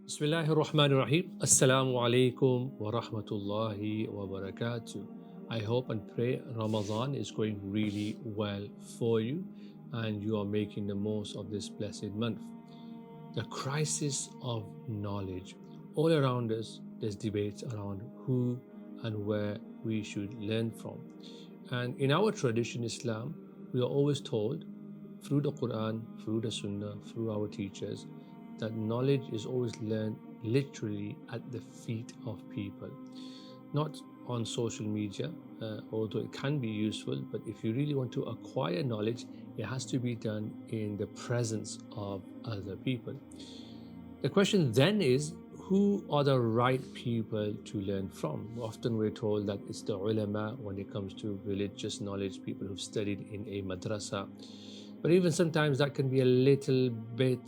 Bismillahir Rahmanir Rahim. Assalamu alaikum wa rahmatullahi wa barakatuh. I hope and pray Ramadan is going really well for you and you are making the most of this blessed month. The crisis of knowledge. All around us, there's debates around who and where we should learn from. And in our tradition, Islam, we are always told through the Quran, through the Sunnah, through our teachers, that knowledge is always learned literally at the feet of people, not on social media, although it can be useful. But if you really want to acquire knowledge, it has to be done in the presence of other people. The question then is, who are the right people to learn from? Often we're told that it's the ulama when it comes to religious knowledge, people who've studied in a madrasa. But even sometimes that can be a little bit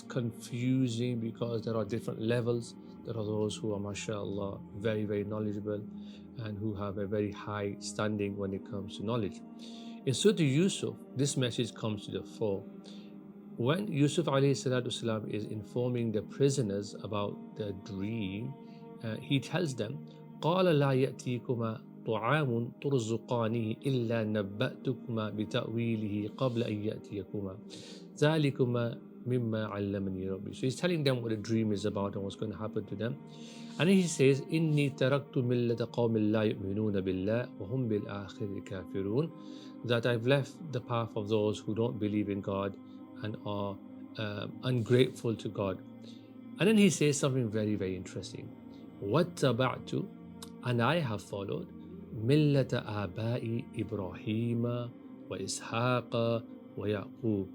confusing because there are different levels. There are those who are, mashallah, very, very knowledgeable and who have a very high standing when it comes to knowledge. In Surah Yusuf, this message comes to the fore. When Yusuf والسلام, is informing the prisoners about the dream, he tells them, قَالَ لَا يَأْتِيكُمَا طعام ترزقانه إلا نبأتكما بتأويله قبل أن يأتيكما ذلكما مما علمني ربي. So he's telling them what the dream is about and what's going to happen to them. And he says, إني تركت ملة قوم لا يؤمنون بالله وهم بالآخرة كافرون. That I've left the path of those who don't believe in God and are ungrateful to God. And then he says something very, very interesting. وَاتَّبَعْتُ, and I have followed مِلَّةَ آبَاءِ إِبْرَاهِيمَ وَإِسْحَاقَ وَيَعْقُوبَ,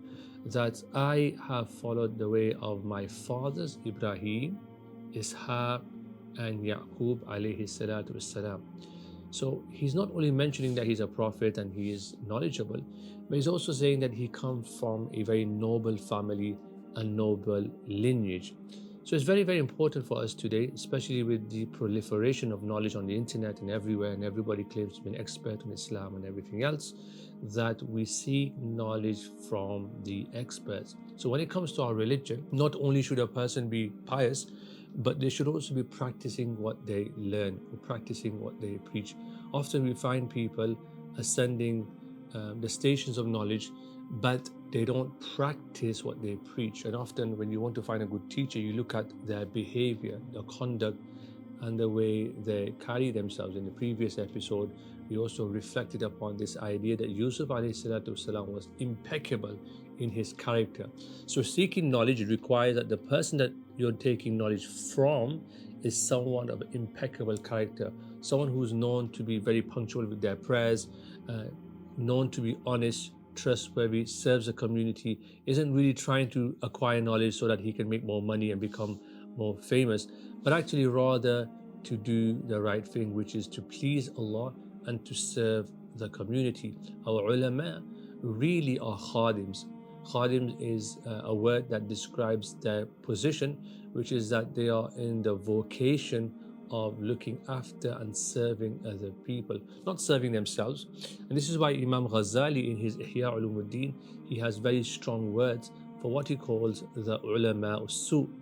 that I have followed the way of my fathers Ibrahim, Ishaq and Yaqub alayhi salatu wassalam. So he's not only mentioning that he's a prophet and he is knowledgeable, but he's also saying that he comes from a very noble family, a noble lineage. So it's very, very important for us today, especially with the proliferation of knowledge on the internet and everywhere, and everybody claims to be an expert on Islam and everything else, that we seek knowledge from the experts. So when it comes to our religion, not only should a person be pious, but they should also be practicing what they learn, or practicing what they preach. Often we find people ascending the stations of knowledge, but they don't practice what they preach. And often when you want to find a good teacher, you look at their behavior, their conduct, and the way they carry themselves. In the previous episode, we also reflected upon this idea that Yusuf والسلام, was impeccable in his character. So seeking knowledge requires that the person that you're taking knowledge from is someone of impeccable character, someone who's known to be very punctual with their prayers, known to be honest, trustworthy, serves the community, isn't really trying to acquire knowledge so that he can make more money and become more famous, but actually rather to do the right thing, which is to please Allah and to serve the community. Our ulama really are khadims. Khadim is a word that describes their position, which is that they are in the vocation of looking after and serving other people, not serving themselves. And this is why Imam Ghazali in his Ihya Ulumuddin, he has very strong words for what he calls the ulama su,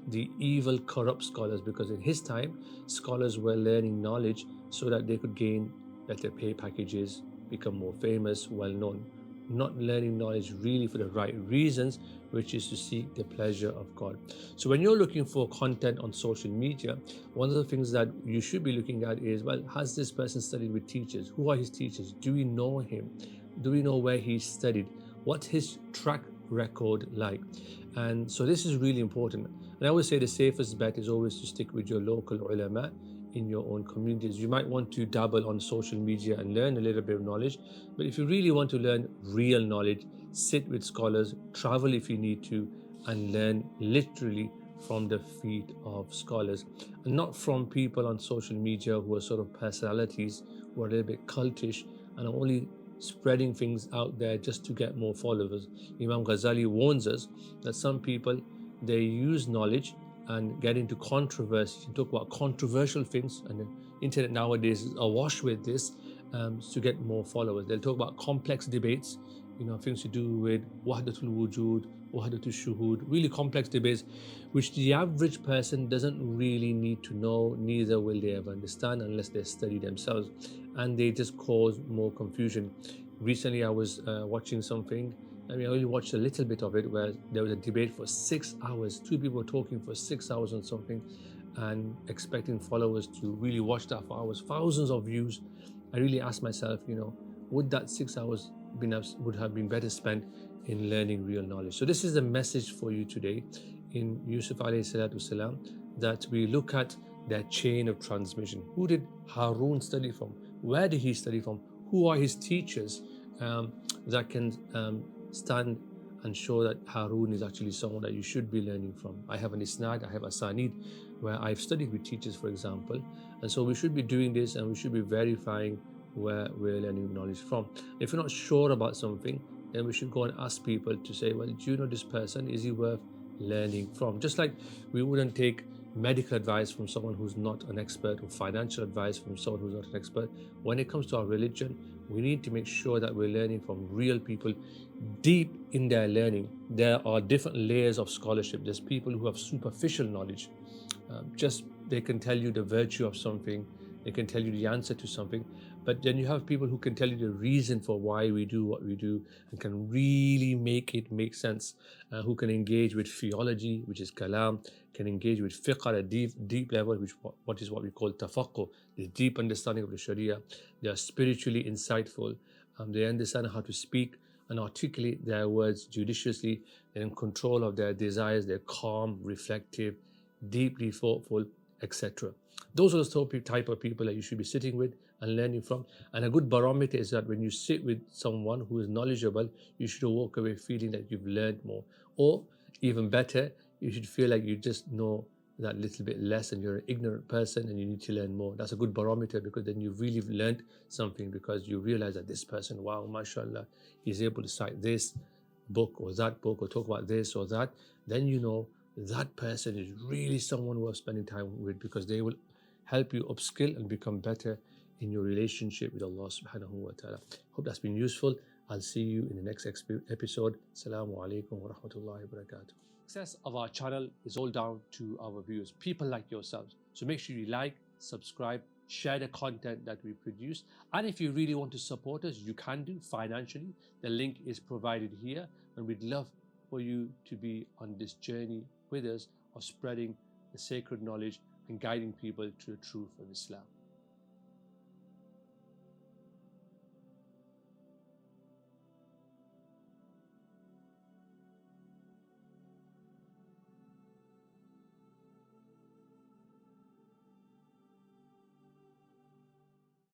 the evil, corrupt scholars, because in his time, scholars were learning knowledge so that they could gain better pay packages, become more famous, well known, not learning knowledge really for the right reasons, which is to seek the pleasure of God. So when you're looking for content on social media, one of the things that you should be looking at is, well, has this person studied with teachers? Who are his teachers? Do we know him? Do we know where he studied? What's his track record like? And so this is really important. And I always say the safest bet is always to stick with your local ulama in your own communities. You might want to dabble on social media and learn a little bit of knowledge, but if you really want to learn real knowledge, sit with scholars, travel if you need to, and learn literally from the feet of scholars, and not from people on social media who are sort of personalities, who are a little bit cultish and are only spreading things out there just to get more followers. Imam Ghazali warns us that some people, they use knowledge and get into controversy and talk about controversial things, and the internet nowadays is awash with this, to get more followers. They'll talk about complex debates things to do with wahdatul wujud, wahdatul shuhud, really complex debates, which the average person doesn't really need to know, neither will they ever understand unless they study themselves, and they just cause more confusion. Recently, I was watching something. I mean, I only watched a little bit of it, where there was a debate for 6 hours. Two people were talking for 6 hours on something, and expecting followers to really watch that for hours, thousands of views. I really asked myself, would that 6 hours would have been better spent in learning real knowledge? So this is the message for you today in Yusuf alayhi salatu salam, that we look at their chain of transmission. Who did Haroon study from? Where did he study from? Who are his teachers that can stand and show that Haroon is actually someone that you should be learning from? I have an isnad, I have a sanid, where I've studied with teachers, for example, and so we should be doing this, and we should be verifying where we're learning knowledge from. If you're not sure about something, then we should go and ask people to say, well, do you know this person? Is he worth learning from? Just like we wouldn't take medical advice from someone who's not an expert, or financial advice from someone who's not an expert. When it comes to our religion, we need to make sure that we're learning from real people, deep in their learning. There are different layers of scholarship. There's people who have superficial knowledge. Just they can tell you the virtue of something, they can tell you the answer to something, but then you have people who can tell you the reason for why we do what we do, and can really make it make sense, who can engage with theology, which is kalam, can engage with fiqh at a deep level, which what is what we call tafaqquh, the deep understanding of the sharia. They are spiritually insightful. They understand how to speak and articulate their words judiciously. They're in control of their desires. They're calm, reflective, deeply thoughtful, etc. Those are the type of people that you should be sitting with and learning from. And a good barometer is that when you sit with someone who is knowledgeable, you should walk away feeling that you've learned more. Or even better, you should feel like you just know that little bit less and you're an ignorant person and you need to learn more. That's a good barometer, because then you've really learned something, because you realize that this person, wow, mashallah, he's able to cite this book or that book, or talk about this or that. Then you know that person is really someone worth spending time with, because they will help you upskill and become better in your relationship with Allah subhanahu wa ta'ala. Hope that's been useful. I'll see you in the next episode. Assalamu alaikum wa rahmatullahi wa barakatuh. Success of our channel is all down to our viewers, people like yourselves. So make sure you like, subscribe, share the content that we produce. And if you really want to support us, you can do financially. The link is provided here, and we'd love for you to be on this journey with us of spreading the sacred knowledge and guiding people to the truth of Islam.